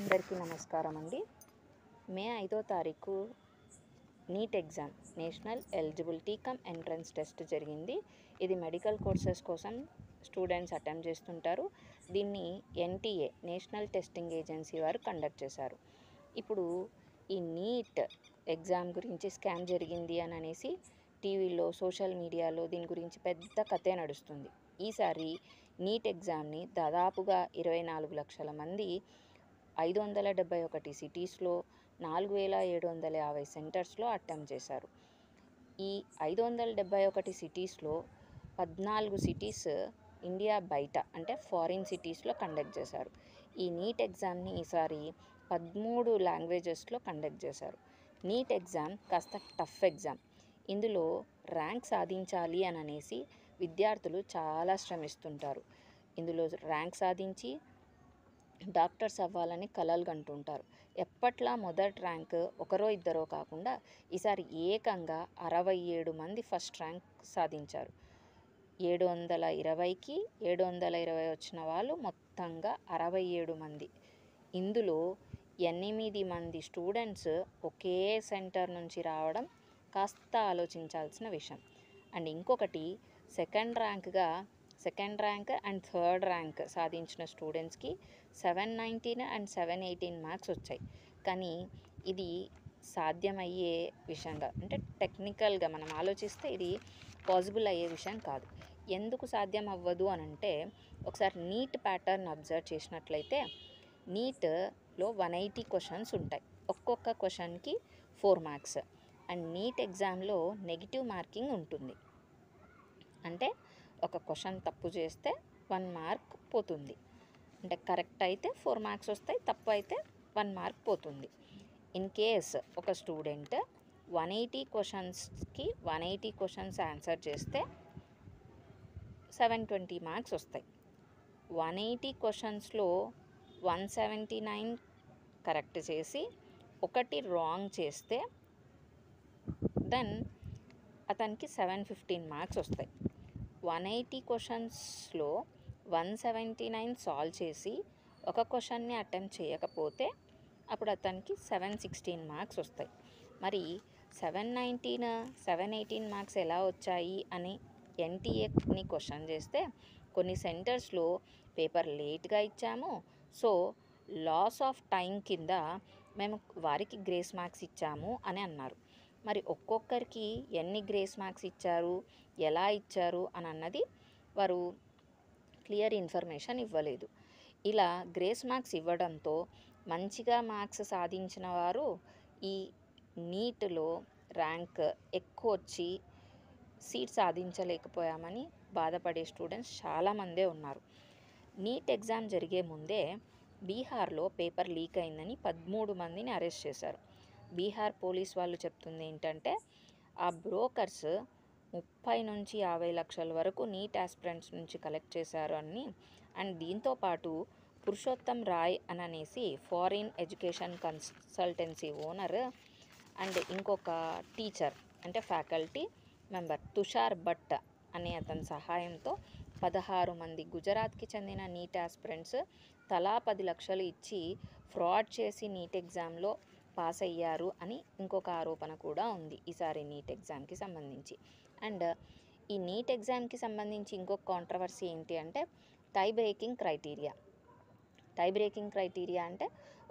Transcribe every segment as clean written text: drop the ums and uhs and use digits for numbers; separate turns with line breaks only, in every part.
అందరికీ నమస్కారం అండి. మే 5వ తారీఖు NEET exam national eligibility cum entrance test జరిగింది. ఇది మెడికల్ కోర్సెస్ కోసం స్టూడెంట్స్ అటెంప్ట్ చేస్తుంటారు. దీన్ని ఎన్టీఏ నేషనల్ టెస్టింగ్ ఏజెన్సీ వారు కండక్ట్ చేశారు. ఇప్పుడు ఈ నీట్ ఎగ్జామ్ గురించి స్కామ్ జరిగింది అని అనేసి టీవీలో సోషల్ మీడియాలో దీని గురించి పెద్ద కథే నడుస్తుంది. ఈసారి నీట్ ఎగ్జామ్ని దాదాపుగా 24 లక్షల మంది 571 సిటీస్లో 4750 సెంటర్స్లో అటెంప్ట్ చేశారు. ఈ 571 సిటీస్లో 14 సిటీస్ ఇండియా బయట అంటే ఫారిన్ సిటీస్లో కండక్ట్ చేశారు. ఈ నీట్ ఎగ్జామ్ని ఈసారి 13 లాంగ్వేజెస్లో కండక్ట్ చేశారు. నీట్ ఎగ్జామ్ కాస్త టఫ్ ఎగ్జామ్. ఇందులో ర్యాంక్ సాధించాలి అని అనేసి విద్యార్థులు చాలా శ్రమిస్తుంటారు. ఇందులో ర్యాంక్ సాధించి డాక్టర్స్ అవ్వాలని కలలు కంటుంటారు. ఎప్పట్లా మొదటి ర్యాంక్ ఒకరో ఇద్దరో కాకుండా ఈసారి ఏకంగా 67 మంది ఫస్ట్ ర్యాంక్ సాధించారు. 720కి 720 వచ్చిన వాళ్ళు మొత్తంగా 67 మంది. ఇందులో 8 మంది స్టూడెంట్స్ ఒకే సెంటర్ నుంచి రావడం కాస్త ఆలోచించాల్సిన విషయం. అండ్ ఇంకొకటి second rank and third rank సాధించిన స్టూడెంట్స్కి 719 అండ్ 718 మార్క్స్ వచ్చాయి. కానీ ఇది సాధ్యమయ్యే విషయంగా అంటే టెక్నికల్గా మనం ఆలోచిస్తే ఇది పాసిబుల్ అయ్యే విషయం కాదు. ఎందుకు సాధ్యం అవ్వదు అని అంటే ఒకసారి నీట్ ప్యాటర్న్ అబ్జర్వ్ చేసినట్లయితే నీట్లో 180 క్వశ్చన్స్ ఉంటాయి. ఒక్కొక్క క్వశ్చన్కి 4 మార్క్స్. అండ్ నీట్ ఎగ్జామ్లో నెగిటివ్ మార్కింగ్ ఉంటుంది. అంటే ఒక క్వశ్చన్ తప్పు చేస్తే 1 మార్క్ పోతుంది. అంటే కరెక్ట్ అయితే 4 మార్క్స్ వస్తాయి, తప్పు అయితే 1 మార్క్ పోతుంది. ఇన్ కేస్ ఒక స్టూడెంట్ 180 క్వశ్చన్స్కి 180 క్వశ్చన్స్ ఆన్సర్ చేస్తే 720 మార్క్స్ వస్తాయి. 180 క్వశ్చన్స్లో 179 కరెక్ట్ చేసి ఒకటి రాంగ్ చేస్తే దెన్ అతనికి 715 మార్క్స్ వస్తాయి. 180 క్వశ్చన్స్లో 179 సాల్వ్ చేసి ఒక క్వశ్చన్ని అటెంప్ట్ చేయకపోతే అప్పుడు అతనికి 716 మార్క్స్ వస్తాయి. మరి 719 718 మార్క్స్ ఎలా వచ్చాయి అని ఎన్టీఏని క్వశ్చన్ చేస్తే కొన్ని సెంటర్స్లో పేపర్ లేట్గా ఇచ్చాము, సో లాస్ ఆఫ్ టైం కింద మేము వారికి గ్రేస్ మార్క్స్ ఇచ్చాము అని అన్నారు. మరి ఒక్కొక్కరికి ఎన్ని గ్రేస్ మార్క్స్ ఇచ్చారు, ఎలా ఇచ్చారు అని అన్నది వారు క్లియర్ ఇన్ఫర్మేషన్ ఇవ్వలేదు. ఇలా గ్రేస్ మార్క్స్ ఇవ్వడంతో మంచిగా మార్క్స్ సాధించిన వారు ఈ నీట్లో ర్యాంక్ ఎక్కువ వచ్చి సీట్ సాధించలేకపోయామని బాధపడే స్టూడెంట్స్ చాలామందే ఉన్నారు. నీట్ ఎగ్జామ్ జరిగే ముందే బీహార్లో పేపర్ లీక్ అయిందని 13 మందిని అరెస్ట్ చేశారు. బీహార్ పోలీస్ వాళ్ళు చెప్తుంది ఏంటంటే ఆ బ్రోకర్స్ 30 నుంచి 50 లక్షల వరకు నీట్ ఆస్పిరెంట్స్ నుంచి కలెక్ట్ చేశారు అని. అండ్ దీంతోపాటు పురుషోత్తం రాయ్ అని అనేసి foreign education consultancy owner and ఇంకొక టీచర్ అంటే ఫ్యాకల్టీ మెంబర్ తుషార్ భట్ అనే అతని సహాయంతో 16 మంది గుజరాత్కి చెందిన నీట్ ఆస్పిరెంట్స్ తలా 10 లక్షలు ఇచ్చి ఫ్రాడ్ చేసి నీట్ ఎగ్జామ్లో పాస్ అయ్యారు అని ఇంకొక ఆరోపణ కూడా ఉంది ఈసారి నీట్ ఎగ్జామ్కి సంబంధించి. అండ్ ఈ నీట్ ఎగ్జామ్కి సంబంధించి ఇంకొక కాంట్రవర్సీ ఏంటి అంటే టై బ్రేకింగ్ క్రైటీరియా అంటే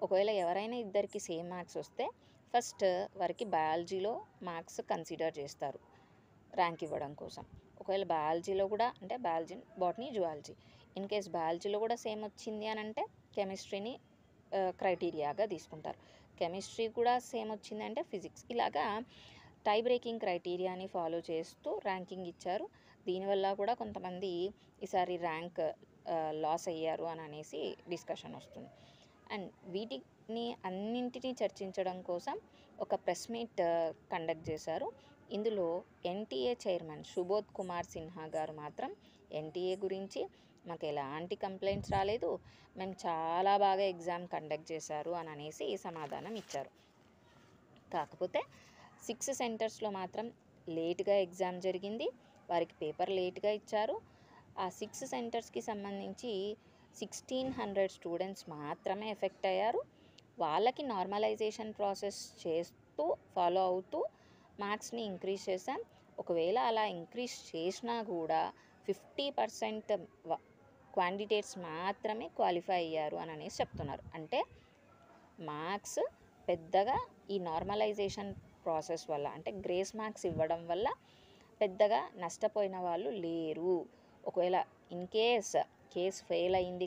ఒకవేళ ఎవరైనా ఇద్దరికి సేమ్ మార్క్స్ వస్తే ఫస్ట్ వారికి బయాలజీలో మార్క్స్ కన్సిడర్ చేస్తారు ర్యాంక్ ఇవ్వడం కోసం. ఒకవేళ బయాలజీలో కూడా అంటే biology, botany, zoology in case బయాలజీలో కూడా సేమ్ వచ్చింది అని అంటే కెమిస్ట్రీని క్రైటీరియాగా తీసుకుంటారు. కెమిస్ట్రీ కూడా సేమ్ వచ్చిందంటే ఫిజిక్స్. ఇలాగా టై బ్రేకింగ్ క్రైటీరియాని ఫాలో చేస్తూ ర్యాంకింగ్ ఇచ్చారు. దీనివల్ల కూడా కొంతమంది ఈసారి ర్యాంక్ లాస్ అయ్యారు అని అనేసి డిస్కషన్ వస్తుంది. అండ్ వీటిని అన్నింటినీ చర్చించడం కోసం ఒక ప్రెస్ మీట్ కండక్ట్ చేశారు. ఇందులో ఎన్టీఏ చైర్మన్ సుబోధ్ కుమార్ సిన్హా గారు మాత్రం ఎన్టీఏ గురించి మాకు ఎలాంటి కంప్లైంట్స్ రాలేదు, మేము చాలా బాగా ఎగ్జామ్ కండక్ట్ చేశారు అని అనేసి సమాధానం ఇచ్చారు. కాకపోతే 6 సెంటర్స్లో మాత్రం లేట్గా ఎగ్జామ్ జరిగింది, వారికి పేపర్ లేట్గా ఇచ్చారు. ఆ 6 సెంటర్స్కి సంబంధించి 1600 స్టూడెంట్స్ మాత్రమే ఎఫెక్ట్ అయ్యారు. వాళ్ళకి నార్మలైజేషన్ ప్రాసెస్ చేస్తూ ఫాలో అవుతూ మార్క్స్ని ఇంక్రీజ్ చేసాం. ఒకవేళ అలా ఇంక్రీజ్ చేసినా కూడా 50% క్యాండిడేట్స్ మాత్రమే క్వాలిఫై అయ్యారు అని అనేసి చెప్తున్నారు. అంటే మార్క్స్ పెద్దగా ఈ నార్మలైజేషన్ ప్రాసెస్ వల్ల, అంటే గ్రేస్ మార్క్స్ ఇవ్వడం వల్ల పెద్దగా నష్టపోయిన వాళ్ళు లేరు. ఒకవేళ ఇన్ కేస్ ఫెయిల్ అయింది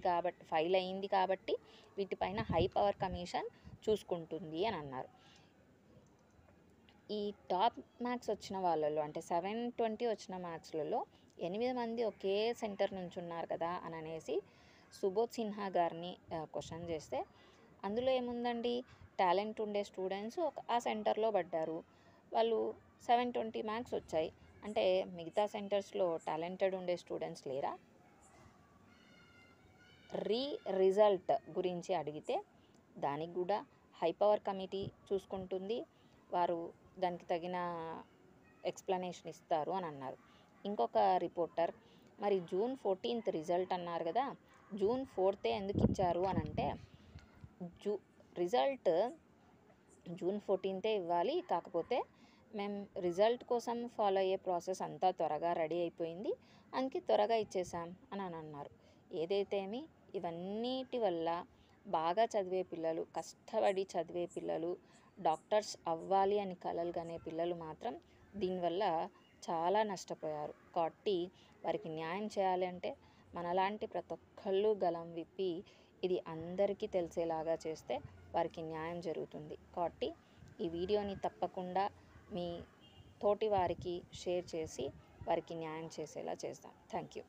కాబట్టి వీటిపైన హై పవర్ కమిషన్ చూసుకుంటుంది అని అన్నారు. ఈ టాప్ మార్క్స్ వచ్చిన వాళ్ళలో, అంటే 720 వచ్చిన మార్క్స్లలో 8 మంది ఒకే సెంటర్ నుంచి ఉన్నారు కదా అని అనేసి సుబోధ్ సిన్హా గారిని క్వశ్చన్ చేస్తే, అందులో ఏముందండి, టాలెంట్ ఉండే స్టూడెంట్స్ ఆ సెంటర్లో పడ్డారు, వాళ్ళు 720 మార్క్స్ వచ్చాయి. అంటే మిగతా సెంటర్స్లో టాలెంటెడ్ ఉండే స్టూడెంట్స్ లేరా? రిజల్ట్ గురించి అడిగితే దానికి కూడా హై పవర్ కమిటీ చూసుకుంటుంది, వారు దానికి తగిన ఎక్స్ప్లెనేషన్ ఇస్తారు అని అన్నారు. ఇంకొక రిపోర్టర్, మరి June 14th రిజల్ట్ అన్నారు కదా, June 4th ఎందుకు ఇచ్చారు అని అంటే, రిజల్ట్ June 14th ఇవ్వాలి, కాకపోతే మేము రిజల్ట్ కోసం ఫాలో అయ్యే ప్రాసెస్ అంతా త్వరగా రెడీ అయిపోయింది, అందుకే త్వరగా ఇచ్చేసాం అని అన్నారు. ఏదైతేమి ఇవన్నిటి వల్ల బాగా చదివే పిల్లలు, కష్టపడి చదివే పిల్లలు, డాక్టర్స్ అవ్వాలి అని కలలు కనే పిల్లలు మాత్రం దీనివల్ల చాలా నష్టపోయారు. కాబట్టి వారికి న్యాయం చేయాలి అంటే మనలాంటి ప్రతి ఒక్కళ్ళు గలం విప్పి ఇది అందరికీ తెలిసేలాగా చేస్తే వారికి న్యాయం జరుగుతుంది. కాబట్టి ఈ వీడియోని తప్పకుండా మీ తోటి వారికి షేర్ చేసి వారికి న్యాయం చేసేలా చేస్తాం. Thank you.